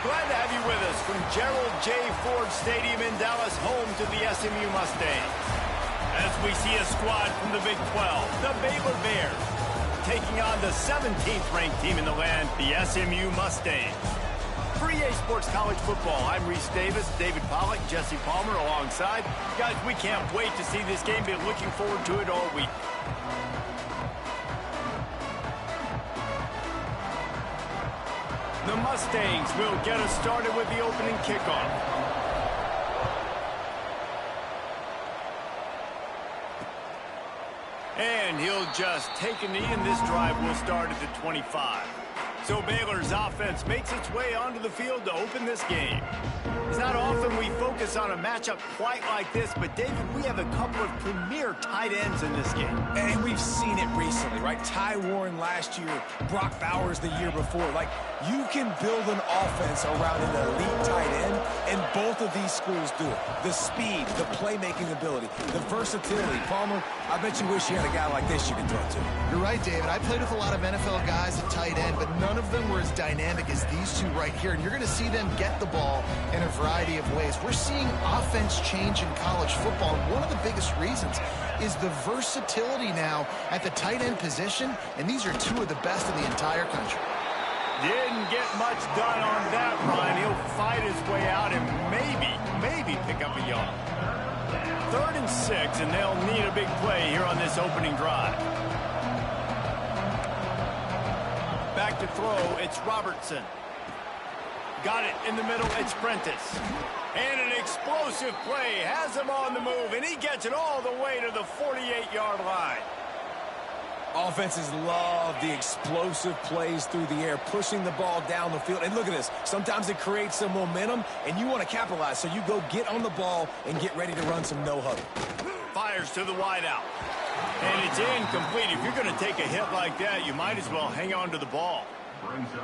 Glad to have you with us from Gerald J. Ford Stadium in Dallas, home to the SMU Mustangs. As we see a squad from the Big 12, the Baylor Bears, taking on the 17th-ranked team in the land, the SMU Mustangs. For EA Sports College Football, I'm Reese Davis, David Pollack, Jesse Palmer alongside. Guys, we can't wait to see this game. Been looking forward to it all week. The Mustangs will get us started with the opening kickoff. And he'll just take a knee, and this drive will start at the 25. So Baylor's offense makes its way onto the field to open this game. It's not often we focus on a matchup quite like this, but David, we have a couple of premier tight ends in this game. And we've seen it recently, right? Ty Warren last year, Brock Bowers the year before. Like, you can build an offense around an elite tight end, and both of these schools do it. The speed, the playmaking ability, the versatility. Palmer, I bet you wish you had a guy like this you could throw to. You're right, David. I played with a lot of NFL guys at tight end, but none of them were as dynamic as these two right here. And you're going to see them get the ball in a variety of ways. We're seeing offense change in college football, and one of the biggest reasons is the versatility now at the tight end position, and these are two of the best in the entire country. Didn't get much done on that run. He'll fight his way out and maybe pick up a yard. 3rd and 6, and they'll need a big play here on this opening drive. Back to throw, it's Robertson. Got it in the middle, it's Prentice. And an explosive play, has him on the move, and he gets it all the way to the 48-yard line. Offenses love the explosive plays through the air, pushing the ball down the field. And look at this. Sometimes it creates some momentum, and you want to capitalize. So you go get on the ball and get ready to run some no-huddle. Fires to the wideout. And it's incomplete. If you're going to take a hit like that, you might as well hang on to the ball.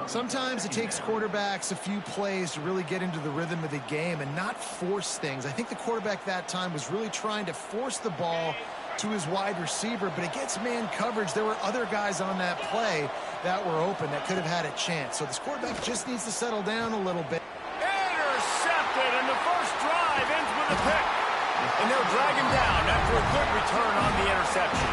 Sometimes it takes quarterbacks a few plays to really get into the rhythm of the game and not force things. I think the quarterback that time was really trying to force the ball to his wide receiver, but against man coverage, there were other guys on that play that were open that could have had a chance. So this quarterback just needs to settle down a little bit. Intercepted, and the first drive ends with a pick. And they'll drag him down after a good return on the interception.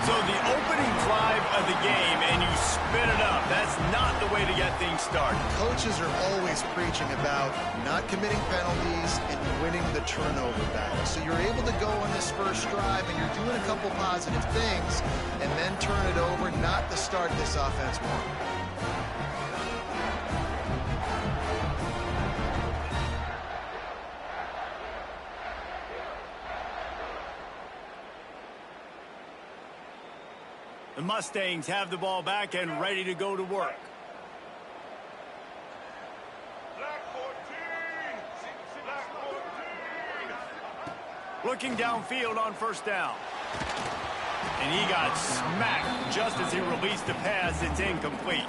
So the opening drive of the game, and you spin it up. That's not the way to get things started. Coaches are always preaching about not committing penalties and winning the turnover battle. So you're able to go on this first drive, and you're doing a couple positive things, and then turn it over, not the start this offense wants. The Mustangs have the ball back and ready to go to work. Looking downfield on first down. And he got smacked just as he released the pass. It's incomplete.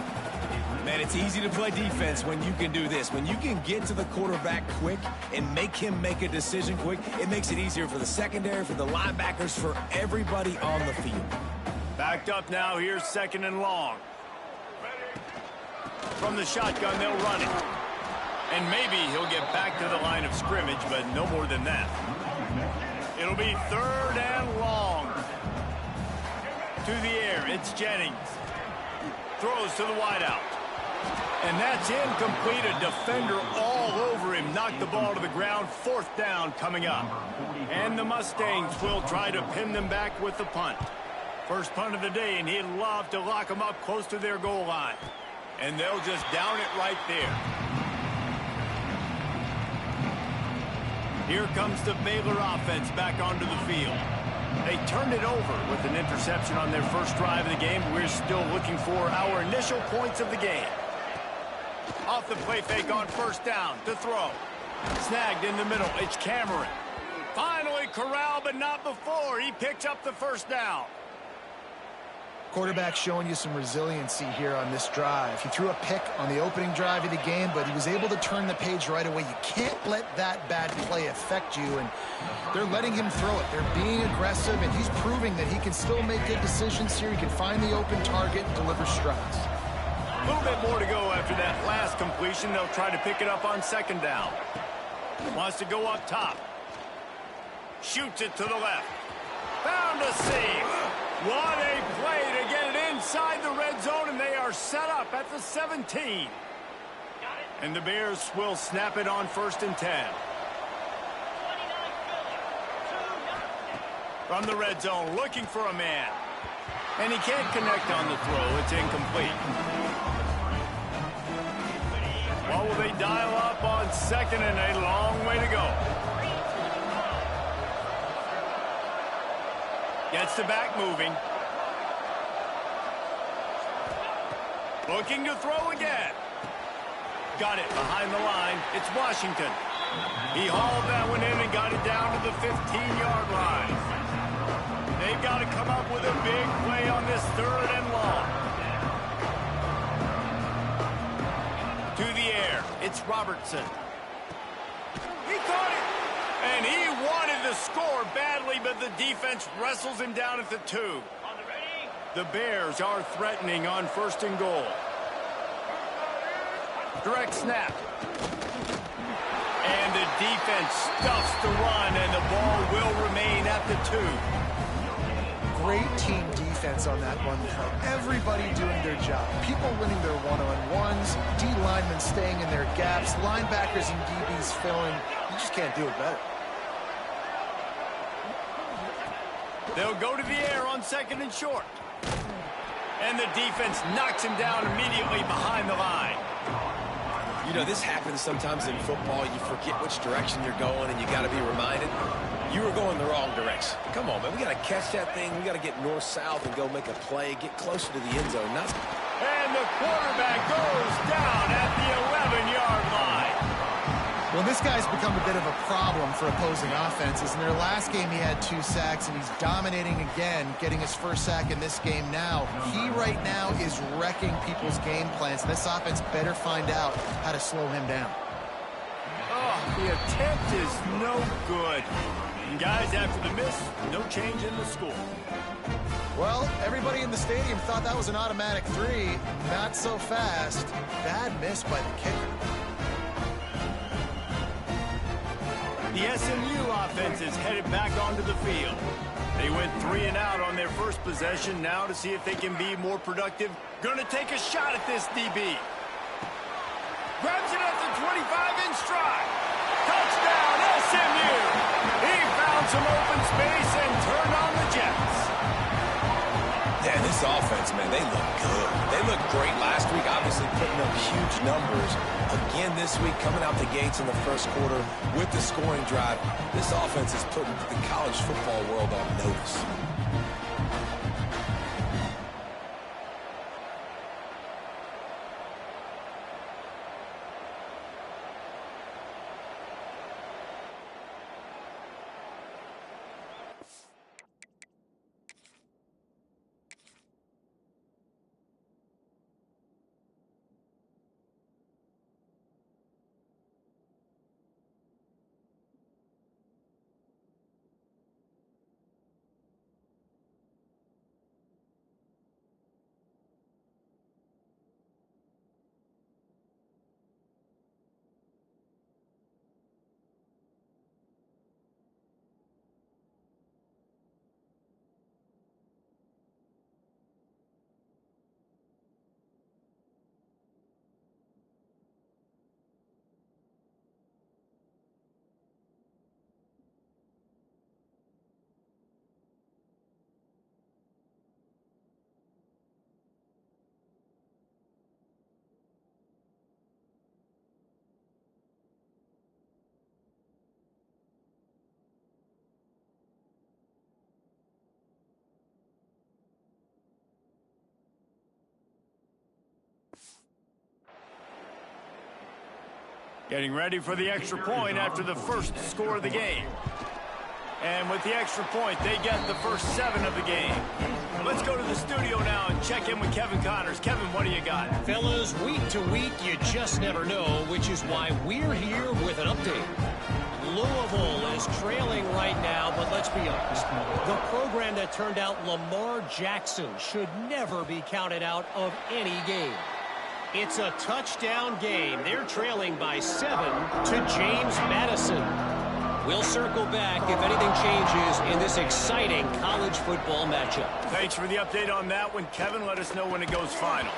Man, it's easy to play defense when you can do this. When you can get to the quarterback quick and make him make a decision quick, it makes it easier for the secondary, for the linebackers, for everybody on the field. Backed up now, here's 2nd and long. From the shotgun, they'll run it. And maybe he'll get back to the line of scrimmage, but no more than that. It'll be 3rd and long. To the air, it's Jennings. Throws to the wideout. And that's incomplete. A defender all over him. Knocked the ball to the ground. 4th down coming up. And the Mustangs will try to pin them back with the punt. First punt of the day, and he'd love to lock them up close to their goal line. And they'll just down it right there. Here comes the Baylor offense back onto the field. They turned it over with an interception on their first drive of the game. We're still looking for our initial points of the game. Off the play fake on first down to throw. Snagged in the middle. It's Cameron. Finally corralled, but not before. He picks up the first down. Quarterback showing you some resiliency here on this drive. He threw a pick on the opening drive of the game, but he was able to turn the page right away. You can't let that bad play affect you, and they're letting him throw it. They're being aggressive, and he's proving that he can still make good decisions here. He can find the open target and deliver strikes. A little bit more to go after that last completion. They'll try to pick it up on 2nd down. Wants to go up top. Shoots it to the left. Found a seam. What a play to get it inside the red zone, and they are set up at the 17. And the Bears will snap it on 1st and 10. From the red zone, looking for a man. And he can't connect on the throw. It's incomplete. What will they dial up on second and a long way to go? Gets the back moving. Looking to throw again. Got it behind the line. It's Washington. He hauled that one in and got it down to the 15-yard line. They've got to come up with a big play on this third and long. To the air. It's Robertson. He caught it. And he wanted to score badly, but the defense wrestles him down at the 2. The Bears are threatening on first and goal. Direct snap. And the defense stuffs the run, and the ball will remain at the 2. Great team defense on that one play. Everybody doing their job. People winning their one-on-ones, D linemen staying in their gaps, linebackers and DBs filling. You just can't do it better. They'll go to the air on second and short. And the defense knocks him down immediately behind the line. You know, this happens sometimes in football. You forget which direction you're going, and you got to be reminded you were going the wrong direction. Come on, man. We got to catch that thing. We got to get north-south and go make a play, get closer to the end zone. And the quarterback goes down at the 11-yard line. Well, this guy's become a bit of a problem for opposing offenses. In their last game, he had 2 sacks, and he's dominating again, getting his first sack in this game now. He right now is wrecking people's game plans. This offense better find out how to slow him down. Oh, the attempt is no good. And guys, after the miss, no change in the score. Well, everybody in the stadium thought that was an automatic 3. Not so fast. Bad miss by the kicker. The SMU offense is headed back onto the field. They went 3 and out on their first possession. Now to see if they can be more productive. Going to take a shot at this DB. Grabs it at the 25 in stride. Touchdown, SMU. He found some open space and turned on the Jets. Yeah, this offense, man, they look good. They looked great last week, obviously putting up huge numbers. Again this week, coming out the gates in the first quarter with the scoring drive. This offense is putting the college football world on notice. Getting ready for the extra point after the first score of the game. And with the extra point, they get the first 7 of the game. Let's go to the studio now and check in with Kevin Connors. Kevin, what do you got? Fellas, week to week, you just never know, which is why we're here with an update. Louisville is trailing right now, but let's be honest. The program that turned out Lamar Jackson should never be counted out of any game. It's a touchdown game. They're trailing by 7 to James Madison. We'll circle back if anything changes in this exciting college football matchup. Thanks for the update on that one, Kevin. Let us know when it goes final.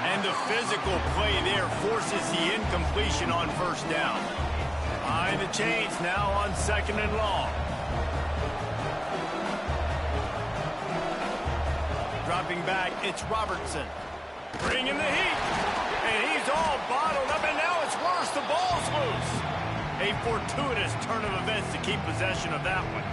And the physical play there forces the incompletion on first down. Behind the chains now on second and long. Dropping back, it's Robertson. Bringing the heat. And he's he's all bottled up, and now it's worse. The ball's loose. A fortuitous turn of events to keep possession of that one.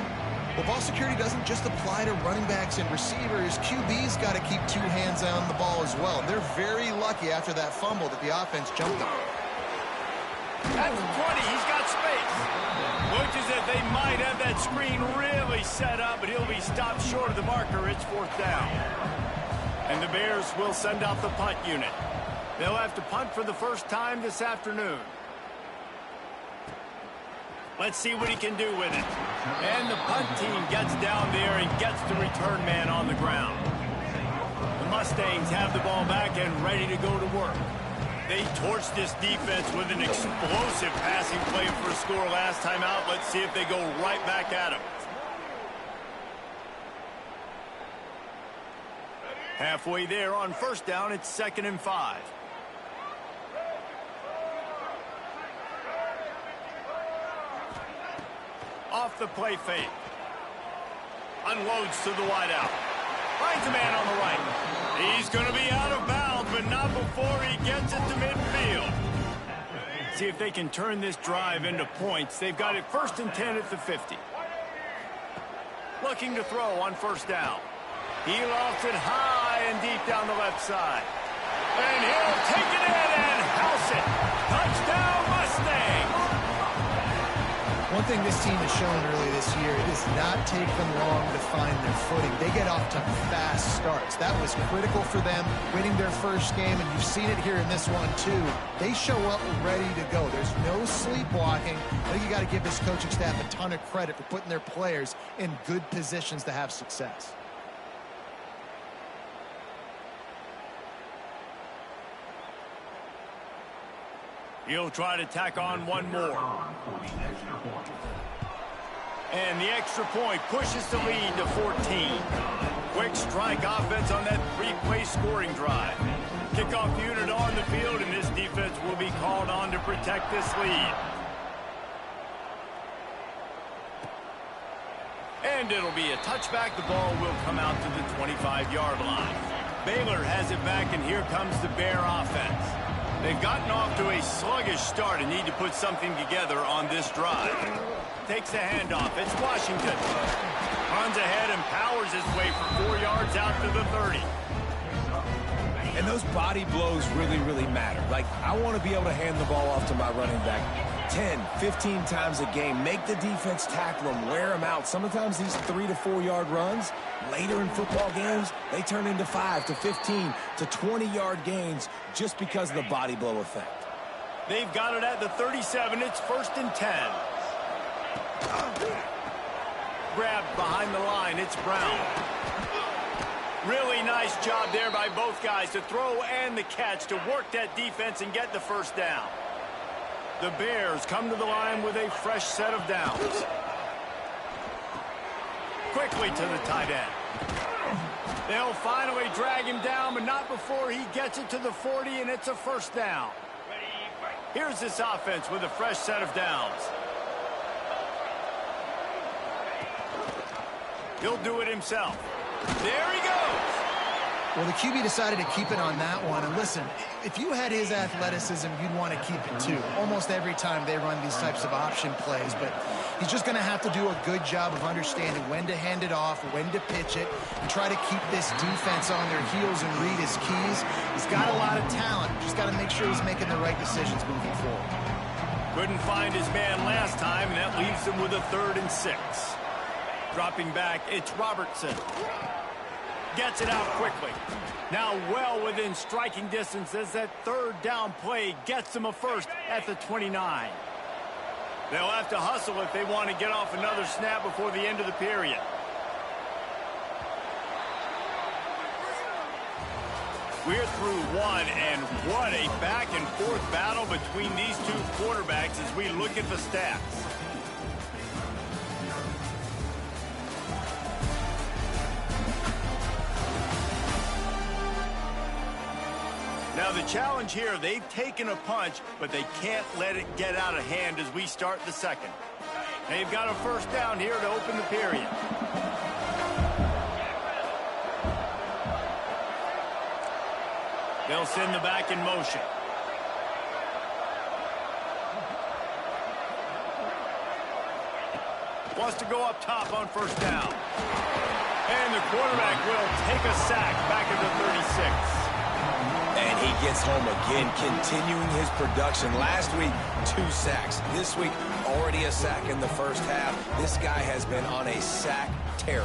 Well, ball security doesn't just apply to running backs and receivers. QB's got to keep two hands on the ball as well. They're very lucky after that fumble that the offense jumped on. At the 20, he's got space. Looks as if they might have that screen really set up, but he'll be stopped short of the marker. It's 4th down. And the Bears will send out the punt unit. They'll have to punt for the first time this afternoon. Let's see what he can do with it. And the punt team gets down there and gets the return man on the ground. The Mustangs have the ball back and ready to go to work. They torched this defense with an explosive passing play for a score last time out. Let's see if they go right back at him. Halfway there on 1st down, it's 2nd and 5. Off the play fake. Unloads to the wideout. Finds a man on the right. He's going to be out of bounds, but not before he gets it to midfield. See if they can turn this drive into points. They've got it 1st and 10 at the 50. Looking to throw on 1st down. He lofts it high and deep down the left side. And he'll take it in and house it. Touchdown, Mustang! One thing this team has shown early this year, it does not take them long to find their footing. They get off to fast starts. That was critical for them, winning their first game, and you've seen it here in this one too. They show up ready to go. There's no sleepwalking. I think you got to give this coaching staff a ton of credit for putting their players in good positions to have success. He'll try to tack on one more. And the extra point pushes the lead to 14. Quick strike offense on that 3-play scoring drive. Kickoff unit on the field, and this defense will be called on to protect this lead. And it'll be a touchback. The ball will come out to the 25-yard line. Baylor has it back, and here comes the Bear offense. They've gotten off to a sluggish start and need to put something together on this drive. Takes the handoff. It's Washington. Runs ahead and powers his way for 4 yards out to the 30. And those body blows really, really matter. Like, I want to be able to hand the ball off to my running back 10, 15 times a game. Make the defense tackle them, wear them out. Sometimes these 3 to 4 yard runs, later in football games, they turn into 5 to 15 to 20-yard gains just because of the body blow effect. They've got it at the 37. It's 1st and 10. Grabbed behind the line. It's Brown. Really nice job there by both guys to throw and the catch to work that defense and get the 1st down. The Bears come to the line with a fresh set of downs. Quickly to the tight end. They'll finally drag him down, but not before he gets it to the 40, and it's a 1st down. Here's this offense with a fresh set of downs. He'll do it himself. There he goes. Well, the QB decided to keep it on that one. And listen, if you had his athleticism, you'd want to keep it too. Almost every time they run these types of option plays. But he's just going to have to do a good job of understanding when to hand it off, when to pitch it, and try to keep this defense on their heels and read his keys. He's got a lot of talent. Just got to make sure he's making the right decisions moving forward. Couldn't find his man last time, and that leaves him with a 3rd and 6. Dropping back, it's Robertson. Gets it out quickly. Now well within striking distance as that 3rd down play gets them a 1st at the 29. They'll have to hustle if they want to get off another snap before the end of the period. We're through one, and what a back-and-forth battle between these two quarterbacks as we look at the stats. Now the challenge here, they've taken a punch, but they can't let it get out of hand as we start the second. They've got a 1st down here to open the period. They'll send the back in motion. Wants to go up top on first down. And the quarterback will take a sack back at the 36. And he gets home again, continuing his production. Last week, 2 sacks. This week, already a sack in the first half. This guy has been on a sack terror.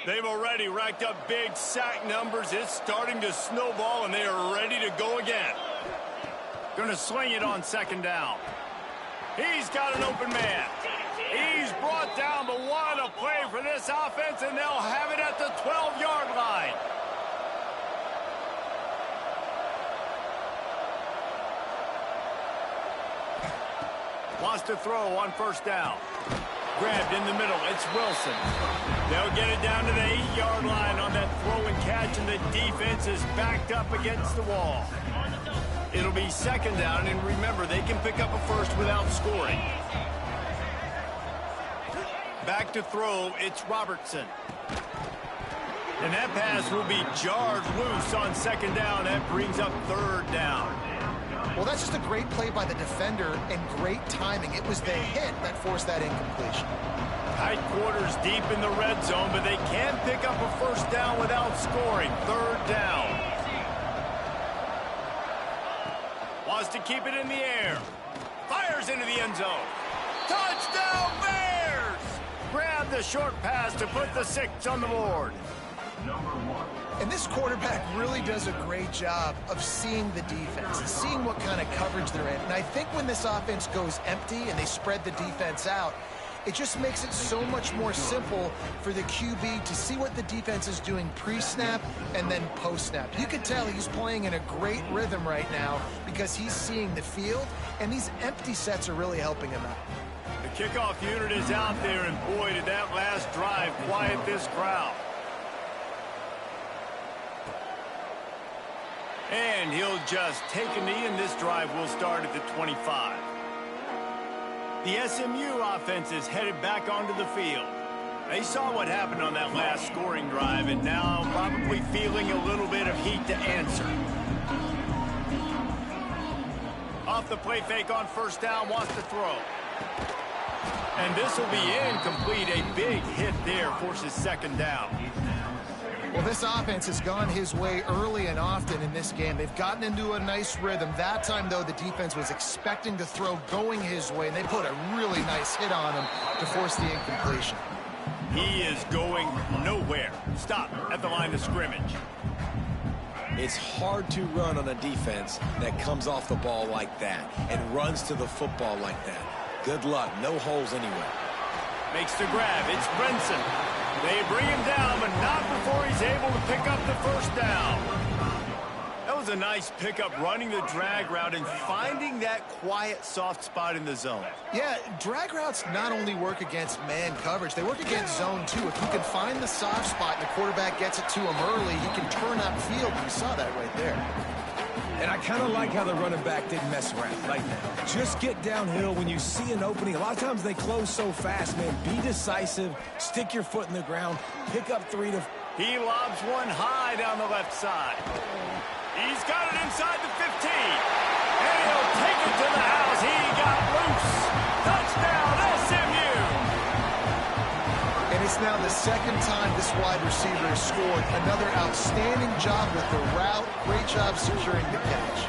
They've already racked up big sack numbers. It's starting to snowball, and they are ready to go again. Going to swing it on second down. He's got an open man. He's brought down, but what a play for this offense, and they'll have it at the 12-yard line. Wants to throw on first down. Grabbed in the middle. It's Wilson. They'll get it down to the 8-yard line on that throw and catch, and the defense is backed up against the wall. It'll be second down, and remember, they can pick up a first without scoring. Back to throw, it's Robertson. And that pass will be jarred loose on second down. That brings up third down. Well, that's just a great play by the defender and great timing. It was the hit that forced that incompletion. Tight quarters deep in the red zone, but they can't pick up a first down without scoring. Third down. Wants to keep it in the air. Fires into the end zone. Touchdown, Bears! Grab the short pass to put the 6 on the board. And this quarterback really does a great job of seeing the defense and seeing what kind of coverage they're in. And I think when this offense goes empty and they spread the defense out, it just makes it so much more simple for the QB to see what the defense is doing pre-snap and then post-snap. You can tell he's playing in a great rhythm right now because he's seeing the field, and these empty sets are really helping him out. The kickoff unit is out there, and boy, did that last drive quiet this crowd. And he'll just take a knee, and this drive will start at the 25. The SMU offense is headed back onto the field. They saw what happened on that last scoring drive, and now probably feeling a little bit of heat to answer. Off the play fake on first down, wants to throw. And this will be incomplete. A big hit there forces second down. Well, this offense has gone his way early and often in this game. They've gotten into a nice rhythm. That time, though, the defense was expecting the throw going his way, and they put a really nice hit on him to force the incompletion. He is going nowhere. Stop at the line of scrimmage. It's hard to run on a defense that comes off the ball like that and runs to the football like that. Good luck. No holes anywhere. Makes the grab. It's Brinson. They bring him down, but not before he's able to pick up the first down. That was a nice pickup, running the drag route and finding that quiet, soft spot in the zone. Yeah, drag routes not only work against man coverage, they work against zone, too. If you can find the soft spot and the quarterback gets it to him early, he can turn upfield. You saw that right there. And I kind of like how the running back didn't mess around. Like, just get downhill when you see an opening. A lot of times they close so fast, man. Be decisive, stick your foot in the ground, pick up 3 to... He lobs one high down the left side. He's got it inside the 15. And he'll take it to the house. He got loose. Touchdown, SMU. And it's now the second time this wide receiver has scored. Another outstanding job with the route. Great job securing the catch.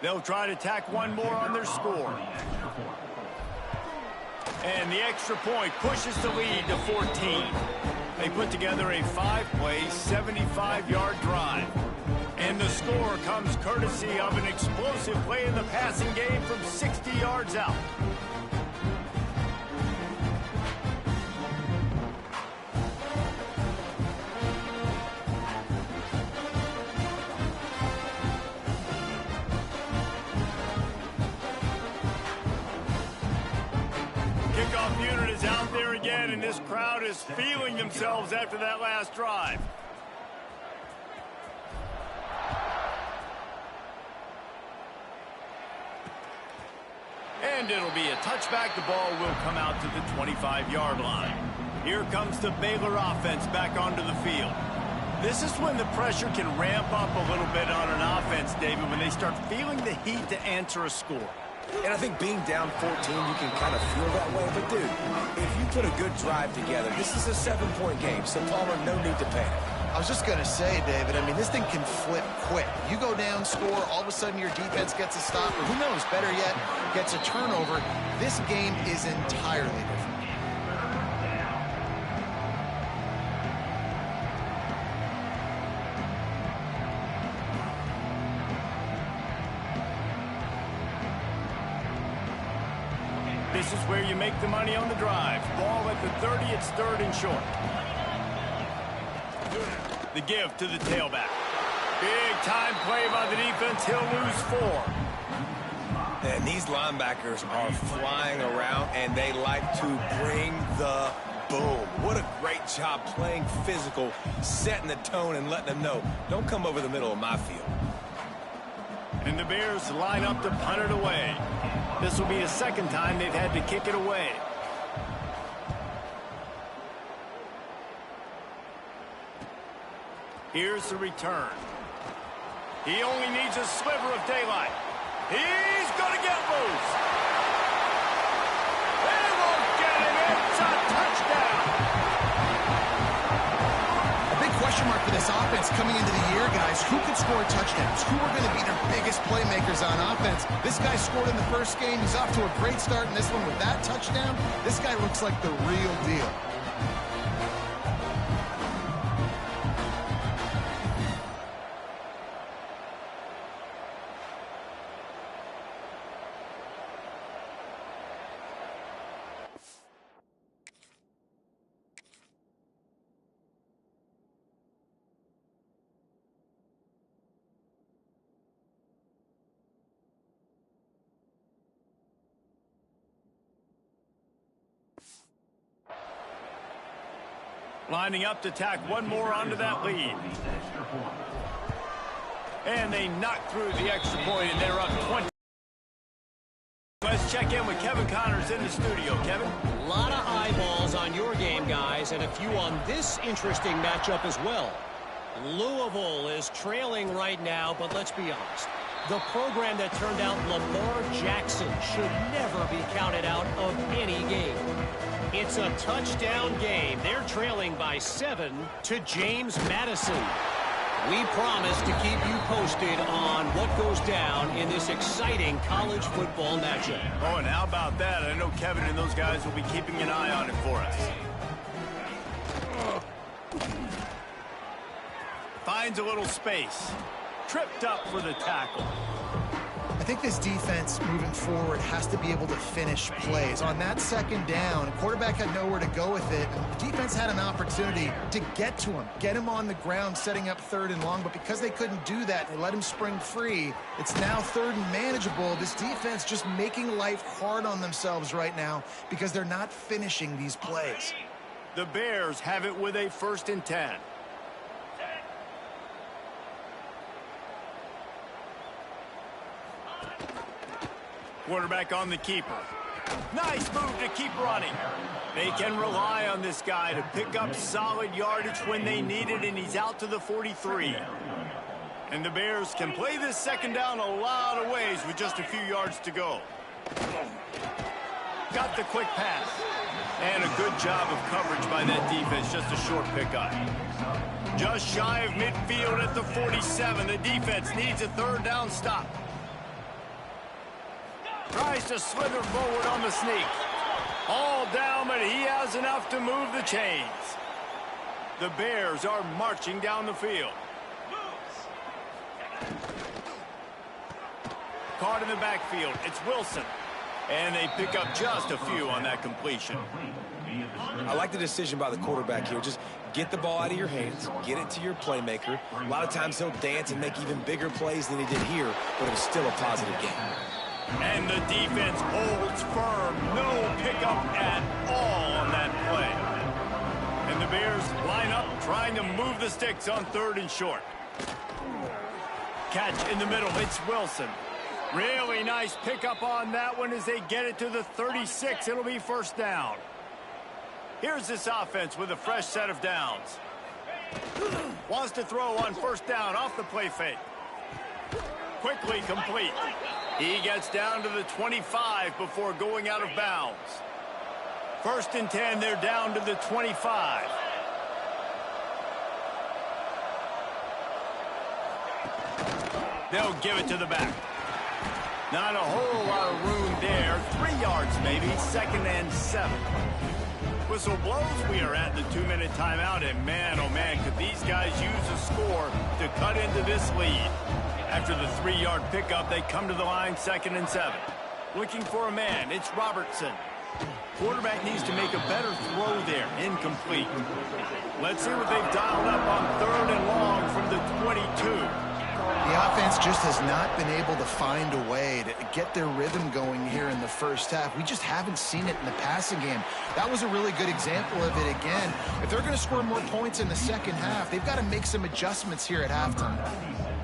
They'll try to tack one more on their score. And the extra point pushes the lead to 14. They put together a 5-play, 75-yard drive. And the score comes courtesy of an explosive play in the passing game from 60 yards out. Kickoff unit is out there again, and this crowd is feeling themselves after that last drive. And it'll be a touchback. The ball will come out to the 25-yard line. Here comes the Baylor offense back onto the field. This is when the pressure can ramp up a little bit on an offense, David, when they start feeling the heat to answer a score. And I think being down 14, you can kind of feel that way. But, dude, if you put a good drive together, this is a 7-point game, so Palmer, no need to panic. I was just going to say, David, I mean, this thing can flip quick. You go down, score, all of a sudden your defense gets a stop, or who knows, better yet, gets a turnover. This game is entirely different. This is where you make the money on the drive. Ball at the 30, it's 3rd and short. The give to the tailback. Big time play by the defense. He'll lose 4. And these linebackers are flying around, and they like to bring the boom. What a great job playing physical, setting the tone, and letting them know, don't come over the middle of my field. And the Bears line up to punt it away. This will be a second time they've had to kick it away. Here's the return. He only needs a sliver of daylight. He's going to get loose. They won't get him. It's a touchdown. A big question mark for this offense coming into the year, guys. Who could score touchdowns? Who are going to be their biggest playmakers on offense? This guy scored in the first game. He's off to a great start in this one with that touchdown. This guy looks like the real deal. Lining up to tack one more onto that lead. And they knock through the extra point, and they're up 20. Let's check in with Kevin Connors in the studio. Kevin? A lot of eyeballs on your game, guys, and a few on this interesting matchup as well. Louisville is trailing right now, but let's be honest. The program that turned out Lamar Jackson should never be counted out of any game. It's a touchdown game. They're trailing by 7 to James Madison. We promise to keep you posted on what goes down in this exciting college football matchup. Oh, and how about that? I know Kevin and those guys will be keeping an eye on it for us. Finds a little space. tripped up for the tackle. I think this defense moving forward has to be able to finish plays. On that second down, quarterback had nowhere to go with it. The defense had an opportunity to get to him, get him on the ground, setting up 3rd and long. But because they couldn't do that, they let him spring free. It's now 3rd and manageable. This defense just making life hard on themselves right now because they're not finishing these plays. The Bears have it with a 1st and 10. Quarterback on the keeper. Nice move to keep running. They can rely on this guy to pick up solid yardage when they need it, and he's out to the 43. And the Bears can play this 2nd down a lot of ways with just a few yards to go. Got the quick pass. And a good job of coverage by that defense, just a short pickup. Just shy of midfield at the 47. The defense needs a 3rd down stop. Tries to slither forward on the sneak. All down, but he has enough to move the chains. The Bears are marching down the field. Caught in the backfield. It's Wilson. And they pick up just a few on that completion. I like the decision by the quarterback here. Just get the ball out of your hands, get it to your playmaker. A lot of times he'll dance and make even bigger plays than he did here, but it was still a positive game. And the defense holds firm. No pickup at all on that play. And the Bears line up trying to move the sticks on 3rd and short. Catch in the middle. It's Wilson. Really nice pickup on that one as they get it to the 36. It'll be 1st down. Here's this offense with a fresh set of downs. Wants to throw on 1st down off the play fake. Quickly complete. He gets down to the 25 before going out of bounds. 1st and 10, they're down to the 25. They'll give it to the back. Not a whole lot of room there. 3 yards maybe, 2nd and 7. Whistle blows. We are at the 2-minute timeout, and man, oh man, could these guys use a score to cut into this lead. After the 3-yard pickup, they come to the line, 2nd and 7. Looking for a man. It's Robertson. Quarterback needs to make a better throw there. Incomplete. Let's see what they've dialed up on 3rd and long from the 22. The offense just has not been able to find a way to get their rhythm going here in the 1st half. We just haven't seen it in the passing game. That was a really good example of it again. If they're going to score more points in the 2nd half, they've got to make some adjustments here at halftime.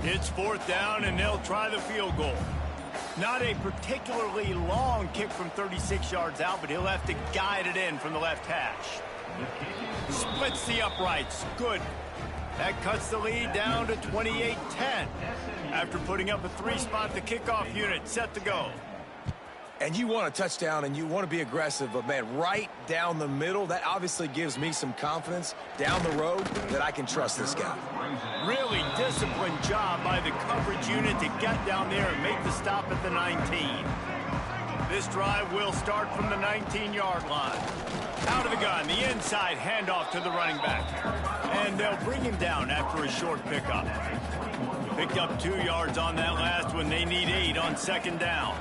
It's 4th down, and they'll try the field goal. Not a particularly long kick from 36 yards out, but he'll have to guide it in from the left hash. Splits the uprights. Good. That cuts the lead down to 28-10. After putting up a 3-spot, the kickoff unit set to go. And you want a touchdown and you want to be aggressive, but man, right down the middle, that obviously gives me some confidence down the road that I can trust this guy. Really disciplined job by the coverage unit to get down there and make the stop at the 19. This drive will start from the 19-yard line. Out of the gun, the inside handoff to the running back. And they'll bring him down after a short pickup. Picked up 2 yards on that last one. They need 8 on 2nd down.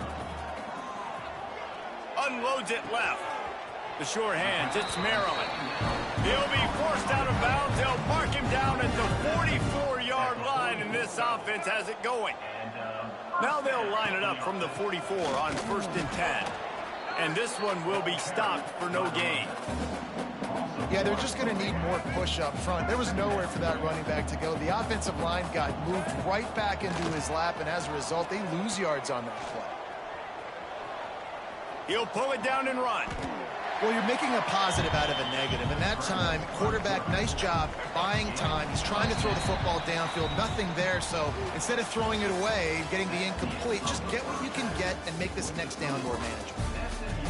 Unloads it left. The sure hands, it's Maryland. He'll be forced out of bounds. They'll mark him down at the 44-yard line, and this offense has it going. Now they'll line it up from the 44 on 1st and 10. And this one will be stopped for no gain. Yeah, they're just going to need more push up front. There was nowhere for that running back to go. The offensive line got moved right back into his lap, and as a result, they lose yards on that play. He'll pull it down and run. Well, you're making a positive out of a negative. And that time, quarterback, nice job, buying time. He's trying to throw the football downfield. Nothing there. So instead of throwing it away, getting the incomplete, just get what you can get and make this next down more manageable.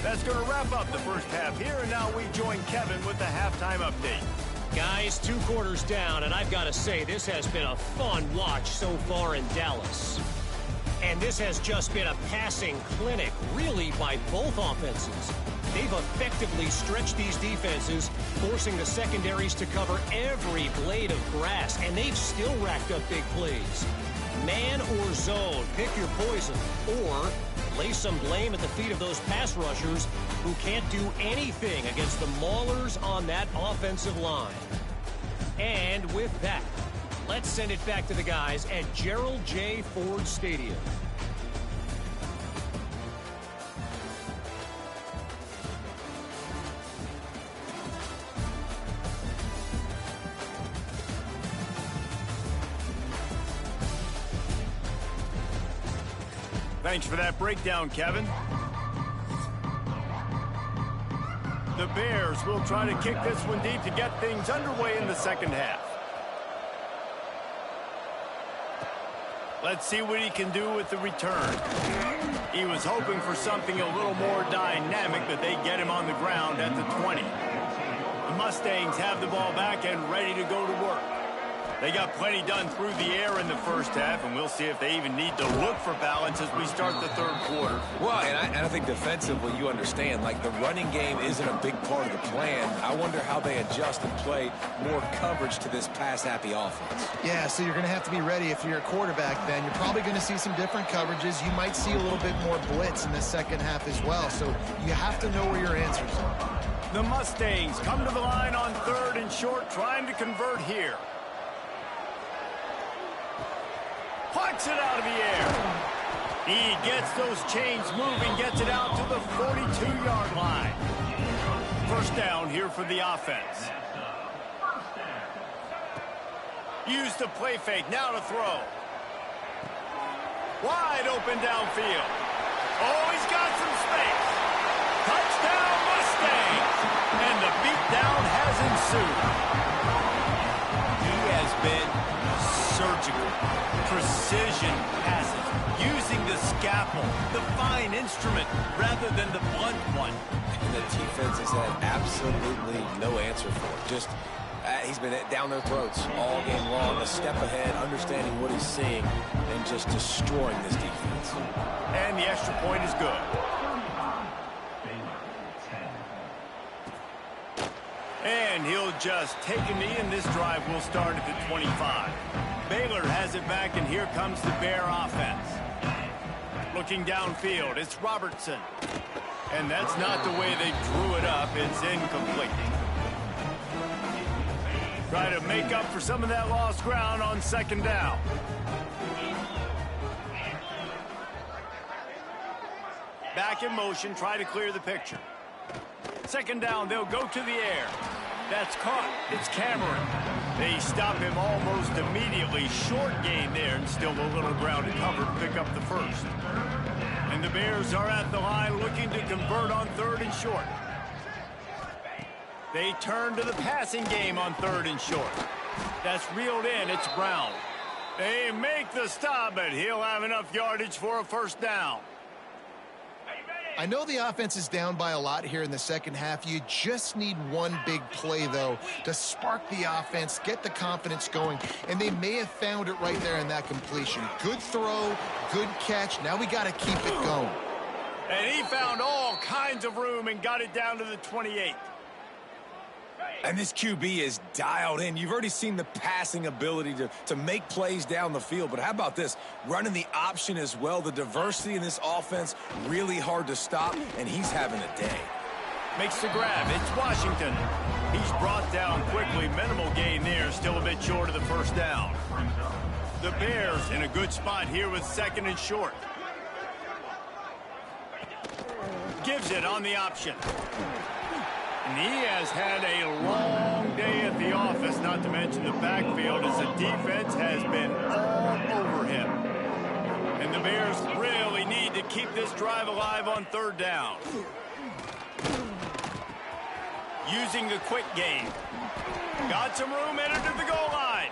That's going to wrap up the first half here. And now we join Kevin with the halftime update. Guys, 2 quarters down, and I've got to say, this has been a fun watch so far in Dallas. And this has just been a passing clinic, really, by both offenses. They've effectively stretched these defenses, forcing the secondaries to cover every blade of grass, and they've still racked up big plays. Man or zone, pick your poison, or lay some blame at the feet of those pass rushers who can't do anything against the maulers on that offensive line. And with that, let's send it back to the guys at Gerald J. Ford Stadium. Thanks for that breakdown, Kevin. The Bears will try to kick this one deep to get things underway in the second half. Let's see what he can do with the return. He was hoping for something a little more dynamic, but they get him on the ground at the 20. The Mustangs have the ball back and ready to go to work. They got plenty done through the air in the first half, and we'll see if they even need to look for balance as we start the third quarter. Well, and I think defensively, you understand, like the running game isn't a big part of the plan. I wonder how they adjust and play more coverage to this pass-happy offense. Yeah, so you're going to have to be ready if you're a quarterback, Ben. You're probably going to see some different coverages. You might see a little bit more blitz in the second half as well, so you have to know where your answers are. The Mustangs come to the line on third and short, trying to convert here. Plucks it out of the air. He gets those chains moving, gets it out to the 42-yard line. First down here for the offense. Use the play fake, now to throw. Wide open downfield. Oh, he's got some space. Touchdown Mustangs. And the beatdown has ensued. He has been surgical. Precision passes, using the scalpel, the fine instrument, rather than the blunt one. And the defense has had absolutely no answer for it. Just, he's been down their throats all game long, a step ahead, understanding what he's seeing, and just destroying this defense. And the extra point is good. And he'll just take a knee, and this drive will start at the 25. Baylor has it back, and here comes the Bear offense. Looking downfield, it's Robertson. And that's not the way they drew it up. It's incomplete. Try to make up for some of that lost ground on second down. Back in motion, try to clear the picture. Second down, they'll go to the air. That's caught. It's Cameron. They stop him almost immediately. Short gain there, and still a little ground to cover to pick up the first. And the Bears are at the line looking to convert on third and short. They turn to the passing game on third and short. That's reeled in. It's Brown. They make the stop, but he'll have enough yardage for a first down. I know the offense is down by a lot here in the second half. You just need one big play, though, to spark the offense, get the confidence going, and they may have found it right there in that completion. Good throw, good catch. Now we got to keep it going. And he found all kinds of room and got it down to the 28. And this QB is dialed in. You've already seen the passing ability to make plays down the field. But how about this? Running the option as well. The diversity in this offense, really hard to stop, and he's having a day. Makes the grab. It's Washington. He's brought down quickly. Minimal gain there. Still a bit short of the first down. The Bears in a good spot here with second and short. Gives it on the option. And he has had a long day at the office, not to mention the backfield, as the defense has been all over him. And the Bears really need to keep this drive alive on third down. Using the quick game. Got some room, entered to the goal line.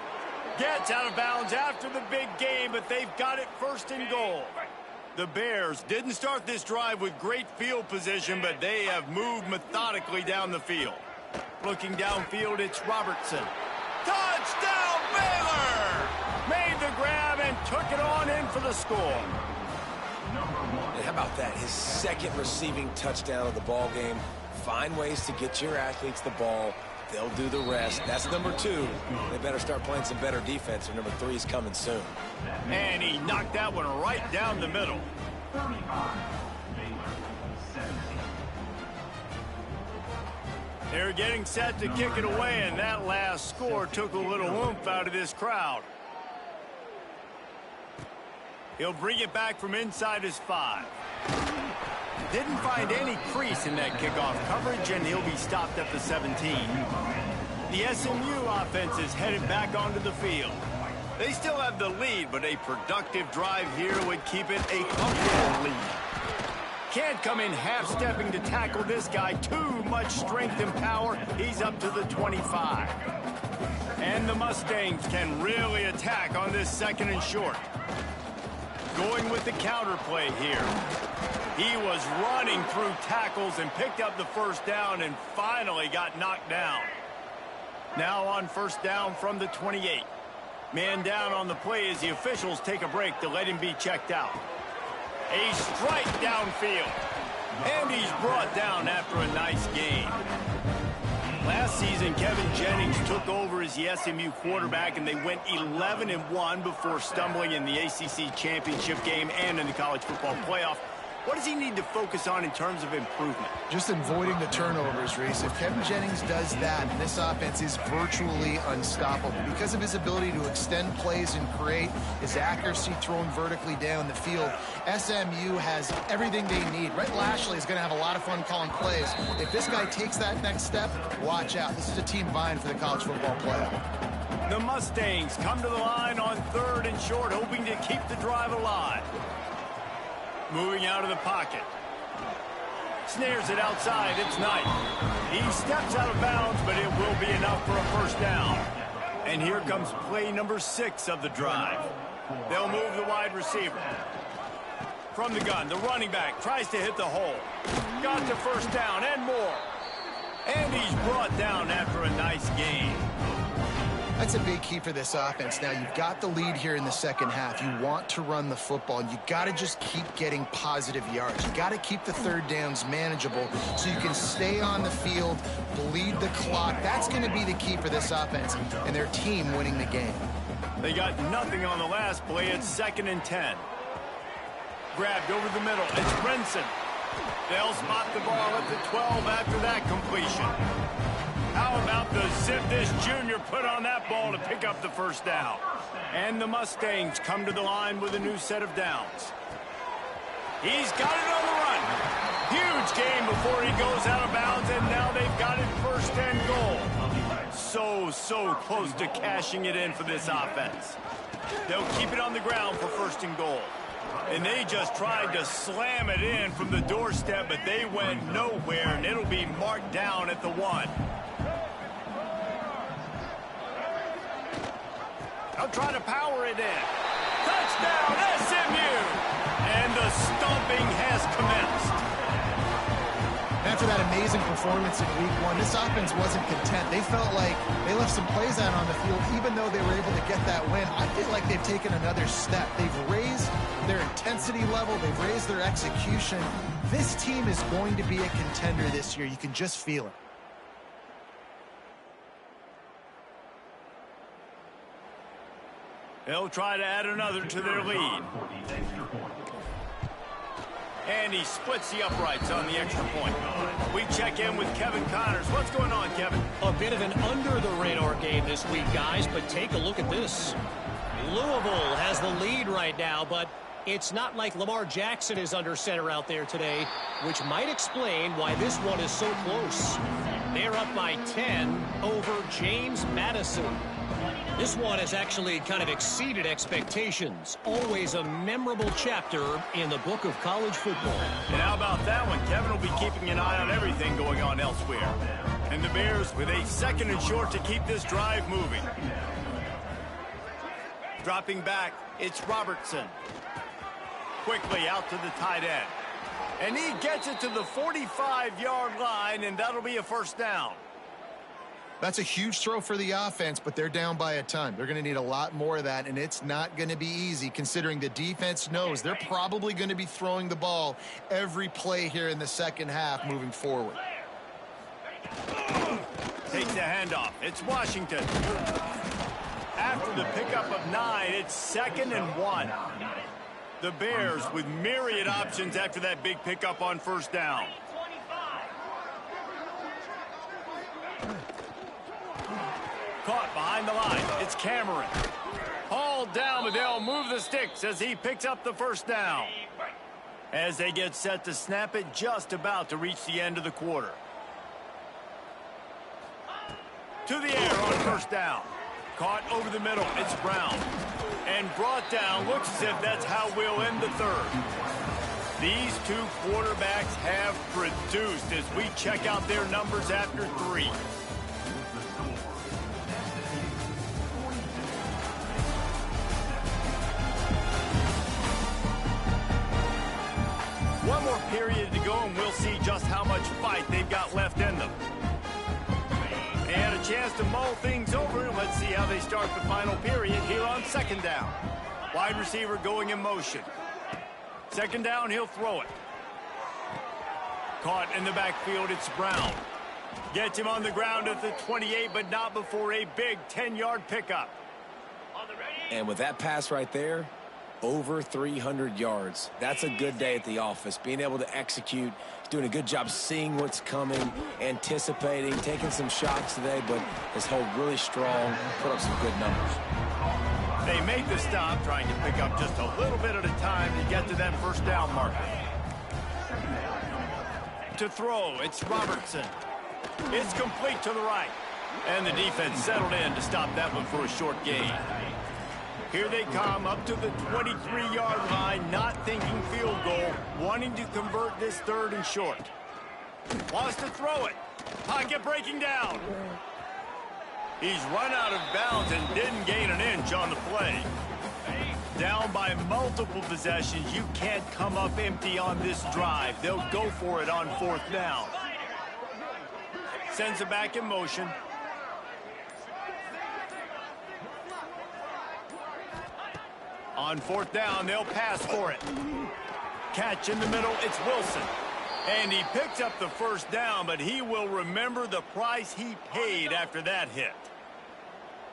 Gets out of bounds after the big game, but they've got it first and goal. The Bears didn't start this drive with great field position, but they have moved methodically down the field. Looking downfield, it's Robertson. Touchdown, Baylor! Made the grab and took it on in for the score. And how about that? His second receiving touchdown of the ball game. Find ways to get your athletes the ball. They'll do the rest. That's number 2. They better start playing some better defense, or number 3 is coming soon. And he knocked that one right down the middle. They're getting set to kick it away, and that last score took a little oomph out of this crowd. He'll bring it back from inside his 5. Didn't find any crease in that kickoff coverage, and he'll be stopped at the 17. The SMU offense is headed back onto the field. They still have the lead, but a productive drive here would keep it a comfortable lead. Can't come in half-stepping to tackle this guy. Too much strength and power. He's up to the 25. And the Mustangs can really attack on this 2nd and short. Going with the counter play here. He was running through tackles and picked up the 1st down and finally got knocked down. Now on 1st down from the 28. Man down on the play as the officials take a break to let him be checked out. A strike downfield. And he's brought down after a nice gain. Last season, Kevin Jennings took over as the SMU quarterback, and they went 11-1 before stumbling in the ACC championship game and in the college football playoff. What does he need to focus on in terms of improvement? Just avoiding the turnovers, Reese. If Kevin Jennings does that, this offense is virtually unstoppable because of his ability to extend plays and create, his accuracy throwing vertically down the field. SMU has everything they need. Rhett Lashley is going to have a lot of fun calling plays. If this guy takes that next step, watch out. This is a team vying for the college football playoff. The Mustangs come to the line on 3rd and short, hoping to keep the drive alive. Moving out of the pocket. Snares it outside. It's Knight. He steps out of bounds, but it will be enough for a 1st down. And here comes play number 6 of the drive. They'll move the wide receiver. From the gun, the running back tries to hit the hole. Got to 1st down and more. And he's brought down after a nice gain. That's a big key for this offense. Now, you've got the lead here in the 2nd half. You want to run the football, and you got to just keep getting positive yards. You got to keep the 3rd downs manageable so you can stay on the field, bleed the clock. That's going to be the key for this offense and their team winning the game. They got nothing on the last play. It's 2nd and 10. Grabbed over the middle. It's Brinson. They'll spot the ball at the 12 after that completion. How about the zip this junior put on that ball to pick up the 1st down? And the Mustangs come to the line with a new set of downs. He's got it on the run. Huge gain before he goes out of bounds, and now they've got it 1st and goal. So close to cashing it in for this offense. They'll keep it on the ground for 1st and goal. And they just tried to slam it in from the doorstep, but they went nowhere, and it'll be marked down at the 1. They'll try to power it in. Touchdown, SMU! And the stomping has commenced. After that amazing performance in week 1, this offense wasn't content. They felt like they left some plays out on the field, even though they were able to get that win. I feel like they've taken another step. They've raised their intensity level. They've raised their execution. This team is going to be a contender this year. You can just feel it. They'll try to add another to their lead. And he splits the uprights on the extra point. We check in with Kevin Connors. What's going on, Kevin? A bit of an under-the-radar game this week, guys, but take a look at this. Louisville has the lead right now, but it's not like Lamar Jackson is under center out there today, which might explain why this one is so close. They're up by 10 over James Madison. This one has actually kind of exceeded expectations. Always a memorable chapter in the book of college football. And how about that one? Kevin will be keeping an eye on everything going on elsewhere. And the Bears with a 2nd and short to keep this drive moving. Dropping back, it's Robertson. Quickly out to the tight end. And he gets it to the 45-yard line, and that'll be a 1st down. That's a huge throw for the offense, but they're down by a ton. They're going to need a lot more of that, and it's not going to be easy considering the defense knows they're probably going to be throwing the ball every play here in the second half moving forward. Takes the handoff. It's Washington. After the pickup of 9, it's 2nd and 1. The Bears with myriad options after that big pickup on first down. Caught behind the line. It's Cameron. Hauled down, but they'll move the sticks as he picks up the first down. As they get set to snap it, just about to reach the end of the quarter. To the air on first down. Caught over the middle. It's Brown. And brought down. Looks as if that's how we'll end the third. These two quarterbacks have produced as we check out their numbers after 3. One more period to go, and we'll see just how much fight they've got left in them. They had a chance to mull things over, and let's see how they start the final period here on second down. Wide receiver going in motion. Second down, he'll throw it. Caught in the backfield, it's Brown. Gets him on the ground at the 28, but not before a big 10-yard pickup. And with that pass right there, over 300 yards. That's a good day at the office. Being able to execute, doing a good job seeing what's coming, anticipating, taking some shots today, but has held really strong, put up some good numbers. They made the stop, trying to pick up just a little bit at a time to get to that first down marker. To throw, it's Robertson. It's complete to the right. And the defense settled in to stop that one for a short gain. Here they come up to the 23-yard line, not thinking field goal, wanting to convert this third and short. Wants to throw it. Pocket breaking down. He's run out of bounds and didn't gain an inch on the play. Down by multiple possessions, you can't come up empty on this drive. They'll go for it on fourth down. Sends it back in motion. On fourth down, they'll pass for it. Catch in the middle, it's Wilson. And he picks up the first down, but he will remember the price he paid after that hit.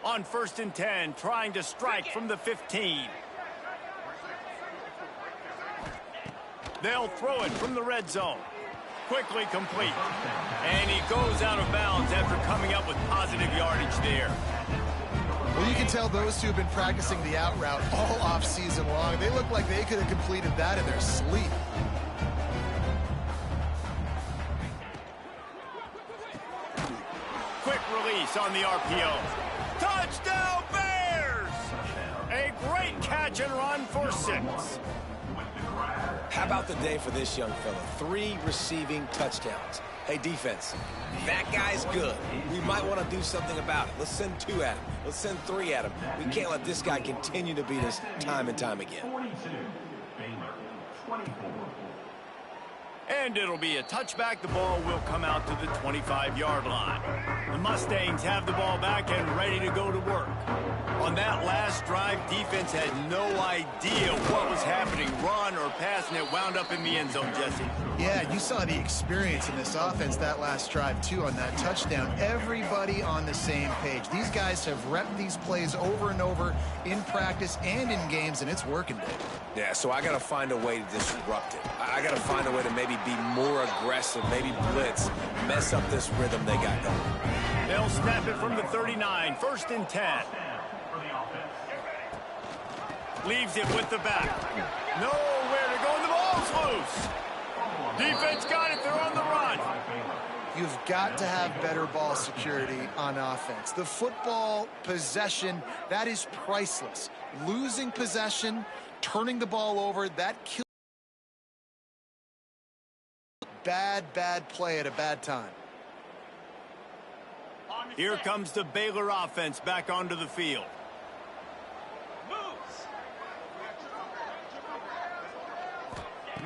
On 1st and 10, trying to strike from the 15. They'll throw it from the red zone. Quickly complete. And he goes out of bounds after coming up with positive yardage there. Well, you can tell those two have been practicing the out route all off-season long. They look like they could have completed that in their sleep. Quick release on the RPO. Touchdown, Bears! A great catch and run for 6. How about the day for this young fella? 3 receiving touchdowns. Hey, defense, that guy's good. We might want to do something about it. Let's send 2 at him. Let's send 3 at him. We can't let this guy continue to beat us time and time again. And it'll be a touchback. The ball will come out to the 25-yard line. The Mustangs have the ball back and ready to go to work. On that last drive, defense had no idea what was happening. Run or pass, and it wound up in the end zone, Jesse. Yeah, you saw the experience in this offense that last drive, too, on that touchdown. Everybody on the same page. These guys have repped these plays over and over in practice and in games, and it's working, Dave. Yeah, so I got to find a way to disrupt it. I got to find a way to maybe be more aggressive, maybe blitz, mess up this rhythm they got going. They'll snap it from the 39, 1st and 10. Leaves it with the back. Nowhere to go, and the ball's loose. Defense got it, they're on the run. You've got to have better ball security on offense. The football possession, that is priceless. Losing possession, turning the ball over, that kills. Bad play at a bad time. Here comes the Baylor offense back onto the field.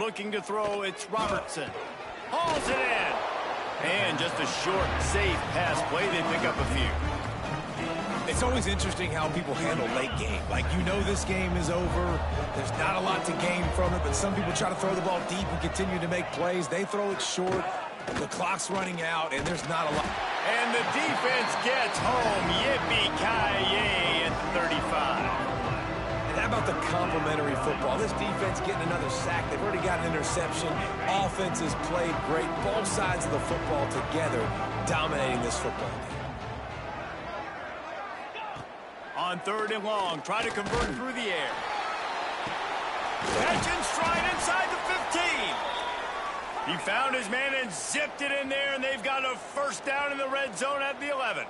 Looking to throw, it's Robertson. Hauls it in. And just a short, safe pass play. They pick up a few. It's always interesting how people handle late game. Like, you know this game is over. There's not a lot to gain from it, but some people try to throw the ball deep and continue to make plays. They throw it short. The clock's running out, and there's not a lot. And the defense gets home. Yippee-ki-yay at the 35. And how about the complimentary football? This defense getting another sack. They've already got an interception. Offense has played great. Both sides of the football together dominating this football game. On 3rd and long, try to convert through the air. Catch and stride inside the 15. He found his man and zipped it in there, and they've got a first down in the red zone at the 11.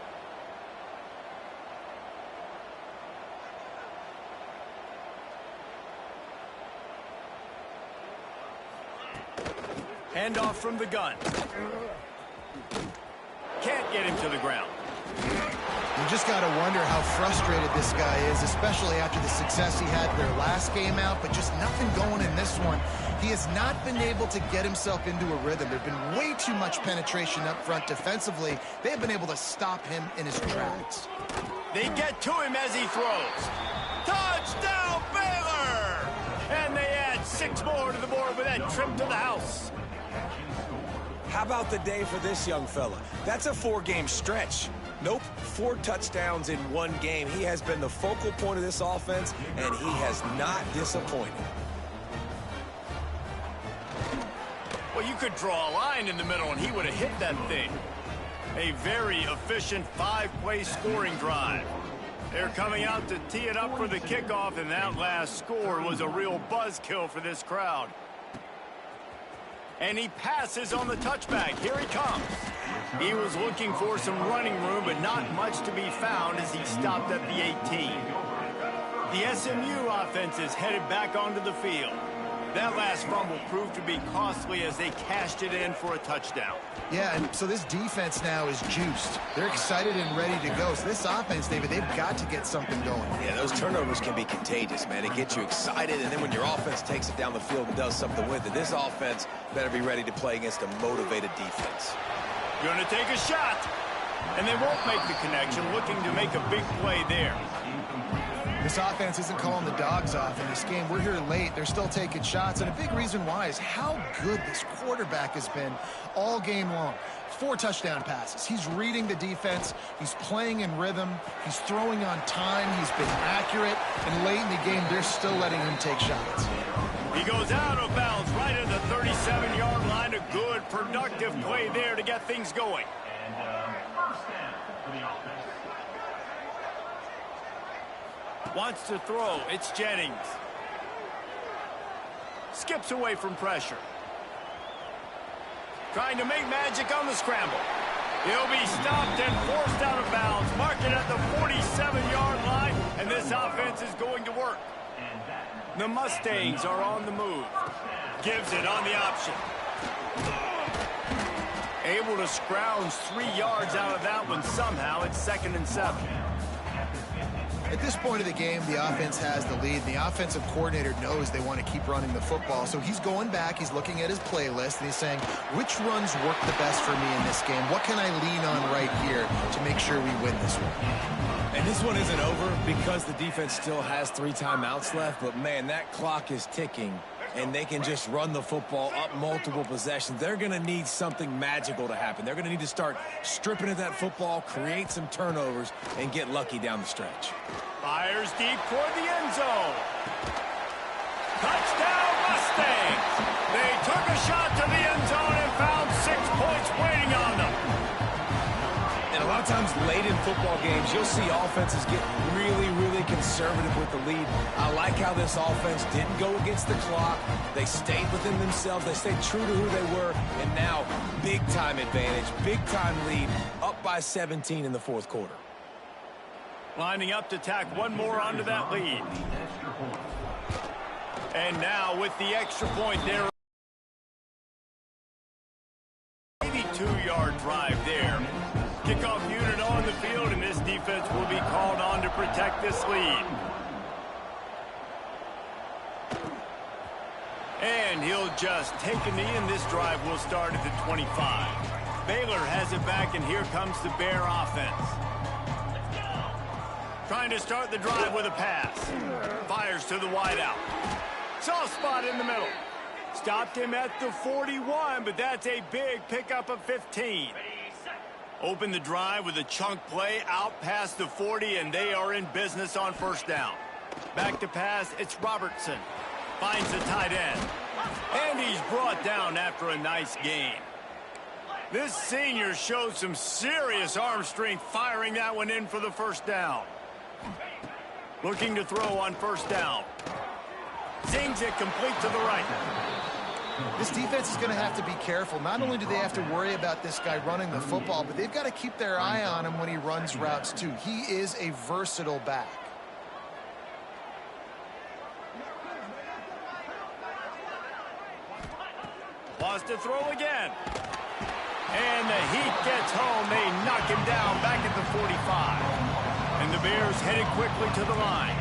Handoff from the gun. Can't get him to the ground. You just got to wonder how frustrated this guy is, especially after the success he had their last game out, but just nothing going in this one. He has not been able to get himself into a rhythm. There's been way too much penetration up front defensively. They've been able to stop him in his tracks. They get to him as he throws. Touchdown, Baylor! And they add 6 more to the board with that trip to the house. How about the day for this young fella? That's a 4-game stretch. Nope, 4 touchdowns in 1 game. He has been the focal point of this offense, and he has not disappointed. Well, you could draw a line in the middle, and he would have hit that thing. A very efficient 5-play scoring drive. They're coming out to tee it up for the kickoff, and that last score was a real buzzkill for this crowd. And he passes on the touchback. Here he comes. He was looking for some running room, but not much to be found as he stopped at the 18. The SMU offense is headed back onto the field. That last fumble proved to be costly as they cashed it in for a touchdown. Yeah, and so this defense now is juiced. They're excited and ready to go. So this offense, David, they've got to get something going. Yeah, those turnovers can be contagious, man. It gets you excited, and then when your offense takes it down the field and does something with it, this offense better be ready to play against a motivated defense. Going to take a shot, and they won't make the connection, looking to make a big play there. This offense isn't calling the dogs off in this game. We're here late. They're still taking shots, and a big reason why is how good this quarterback has been all game long. 4 touchdown passes. He's reading the defense. He's playing in rhythm. He's throwing on time. He's been accurate, and late in the game, they're still letting him take shots. He goes out of bounds right at the 37-yard line. A good, productive play there to get things going. Wants to throw. It's Jennings. Skips away from pressure. Trying to make magic on the scramble. He'll be stopped and forced out of bounds. Mark it at the 47-yard line, and this offense is going to work. The Mustangs are on the move. Gives it on the option. Able to scrounge 3 yards out of that one somehow. It's 2nd and 7. At this point of the game, the offense has the lead. The offensive coordinator knows they want to keep running the football. So he's going back, he's looking at his playlist, and he's saying, which runs work the best for me in this game? What can I lean on right here to make sure we win this one? And this one isn't over because the defense still has 3 timeouts left. But, man, that clock is ticking, and they can just run the football up multiple possessions. They're going to need something magical to happen. They're going to need to start stripping at that football, create some turnovers, and get lucky down the stretch. Fires deep toward the end zone. Touchdown, Mustangs! They took a shot to the end zone and found 6 points waiting on them. And a lot of times late in football games, you'll see offenses get really, really conservative with the lead. I like how this offense didn't go against the clock. They stayed within themselves. They stayed true to who they were. And now, big-time advantage, big-time lead, up by 17 in the 4th quarter. Lining up to tack one more onto that lead. And now with the extra point there. 82-yard drive there. Kickoff unit on the field, and this defense will be called on to protect this lead. And he'll just take a knee, and this drive will start at the 25. Baylor has it back, and here comes the Bear offense. Trying to start the drive with a pass. Fires to the wideout. Soft spot in the middle. Stopped him at the 41, but that's a big pickup of 15. Open the drive with a chunk play out past the 40, and they are in business on first down. Back to pass, it's Robertson. Finds the tight end. And he's brought down after a nice gain. This senior showed some serious arm strength firing that one in for the first down. Looking to throw on first down. Zings it complete to the right. This defense is going to have to be careful. Not only do they have to worry about this guy running the football, but they've got to keep their eye on him when he runs routes too. He is a versatile back. Wants to throw again. And the heat gets home. They knock him down back at the 45. And the Bears headed quickly to the line.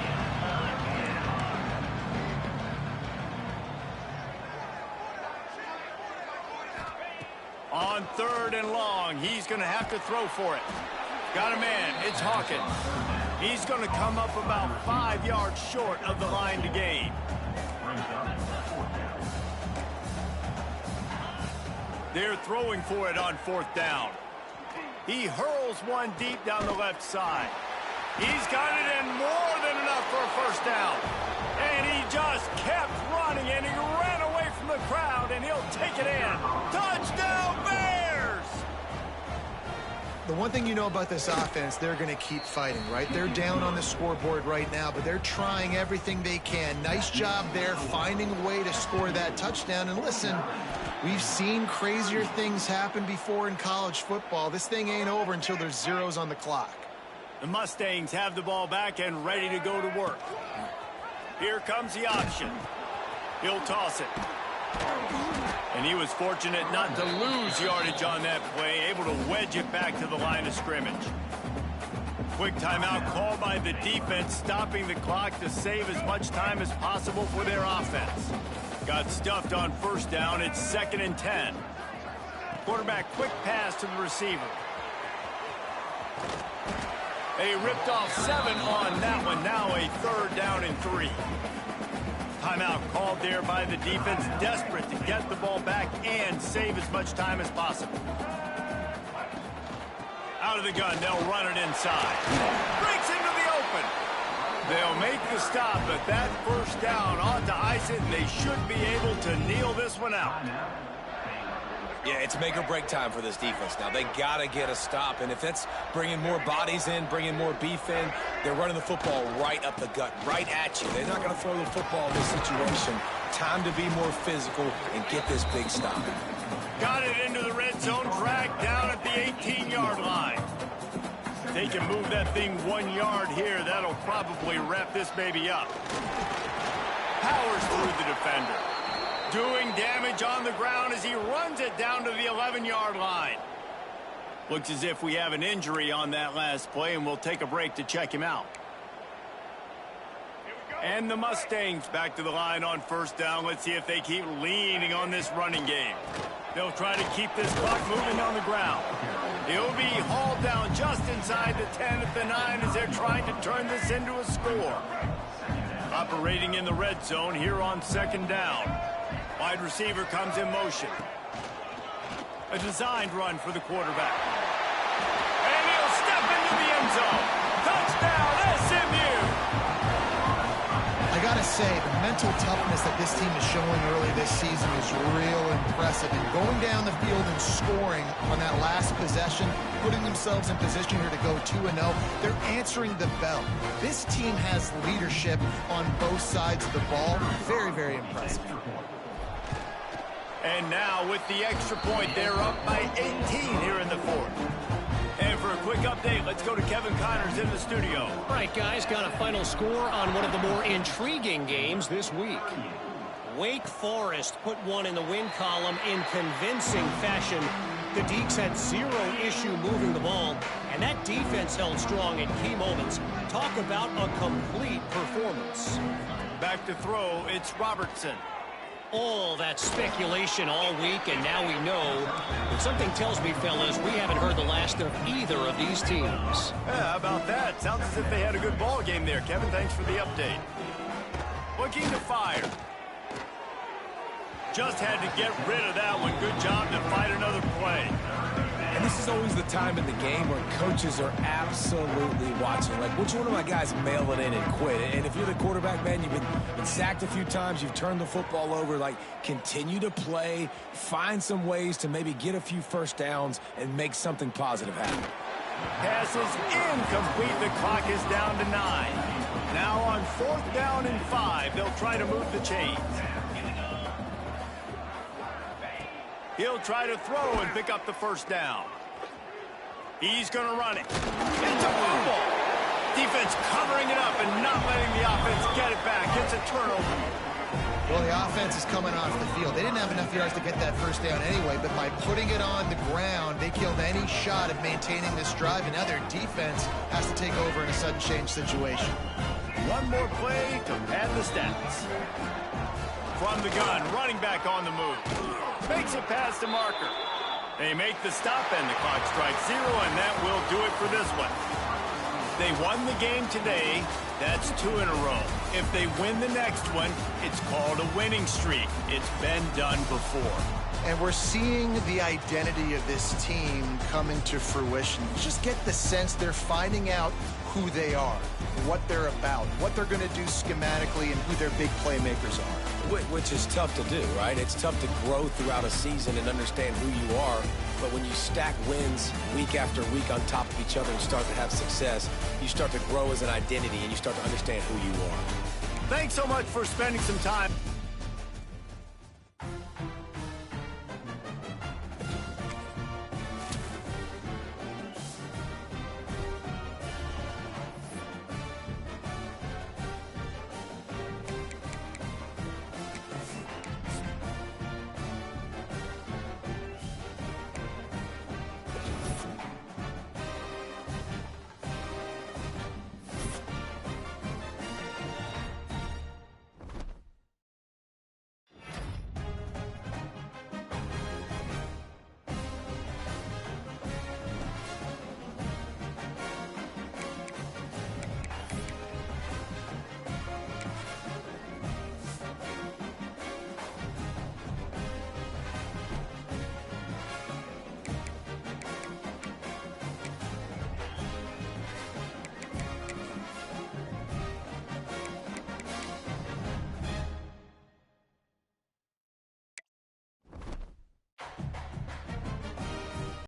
On 3rd and long, he's going to have to throw for it. Got a man. It's Hawkins. He's going to come up about 5 yards short of the line to gain. They're throwing for it on 4th down. He hurls one deep down the left side. He's got it in more than enough for a first down. And he just kept running, and he ran away from the crowd, and he'll take it in. Touchdown, Bears! The one thing you know about this offense, they're going to keep fighting, right? They're down on the scoreboard right now, but they're trying everything they can. Nice job there, finding a way to score that touchdown. And listen, we've seen crazier things happen before in college football. This thing ain't over until there's zeros on the clock. The Mustangs have the ball back and ready to go to work. Here comes the option. He'll toss it. And he was fortunate not to lose yardage on that play, able to wedge it back to the line of scrimmage. Quick timeout called by the defense, stopping the clock to save as much time as possible for their offense. Got stuffed on first down. It's 2nd and 10. Quarterback quick pass to the receiver. They ripped off 7 on that one. Now a 3rd down and 3. Timeout called there by the defense, desperate to get the ball back and save as much time as possible. Out of the gun, they'll run it inside. Breaks into the open. They'll make the stop, but that first down ought to ice it, and they should be able to kneel this one out. Yeah, it's make or break time for this defense now. They got to get a stop, and if it's bringing more bodies in, bringing more beef in, they're running the football right up the gut, right at you. They're not going to throw the football in this situation. Time to be more physical and get this big stop. Got it into the red zone, dragged down at the 18-yard line. If they can move that thing 1 yard here, that'll probably wrap this baby up. Powers through the defender. Doing damage on the ground as he runs it down to the 11-yard line. Looks as if we have an injury on that last play, and we'll take a break to check him out. And the Mustangs back to the line on first down. Let's see if they keep leaning on this running game. They'll try to keep this clock moving on the ground. He'll be hauled down just inside the 10 at the 9 as they're trying to turn this into a score. Operating in the red zone here on 2nd down. Wide receiver comes in motion. A designed run for the quarterback. And he'll step into the end zone. Touchdown, SMU! I got to say, the mental toughness that this team is showing early this season is real impressive. And going down the field and scoring on that last possession, putting themselves in position here to go 2-0, they're answering the bell. This team has leadership on both sides of the ball. Very, very impressive. And now with the extra point, they're up by 18 here in the 4th. And for a quick update, let's go to Kevin Connors in the studio. All right, guys, got a final score on one of the more intriguing games this week. Wake Forest put one in the win column in convincing fashion. The Deacs had zero issue moving the ball, and that defense held strong in key moments. Talk about a complete performance. Back to throw, it's Robertson. All that speculation all week, and now we know. But something tells me, fellas, we haven't heard the last of either of these teams. Yeah, how about that? Sounds as if they had a good ball game there, Kevin. Thanks for the update. Looking to fire. Just had to get rid of that one. Good job to fight another play. And this is always the time in the game where coaches are absolutely watching. Like, which one of my guys mail it in and quit? And if you're the quarterback, man, you've been sacked a few times, you've turned the football over, like, continue to play, find some ways to maybe get a few first downs and make something positive happen. Pass is incomplete. The clock is down to 9. Now on 4th down and 5, they'll try to move the chains. He'll try to throw and pick up the first down. He's going to run it. It's a fumble. Defense covering it up and not letting the offense get it back. It's a turnover. Well, the offense is coming off the field. They didn't have enough yards to get that first down anyway, but by putting it on the ground, they killed any shot of maintaining this drive, and now their defense has to take over in a sudden change situation. One more play to pad the stats. From the gun, running back on the move. Makes it past the marker. They make the stop and the clock strikes 0, and that will do it for this one. They won the game today. That's 2 in a row. If they win the next one, it's called a winning streak. It's been done before. And we're seeing the identity of this team come into fruition. You just get the sense they're finding out who they are, what they're about, what they're going to do schematically, and who their big playmakers are. Which is tough to do, right? It's tough to grow throughout a season and understand who you are. But when you stack wins week after week on top of each other and start to have success, you start to grow as an identity and you start to understand who you are. Thanks so much for spending some time.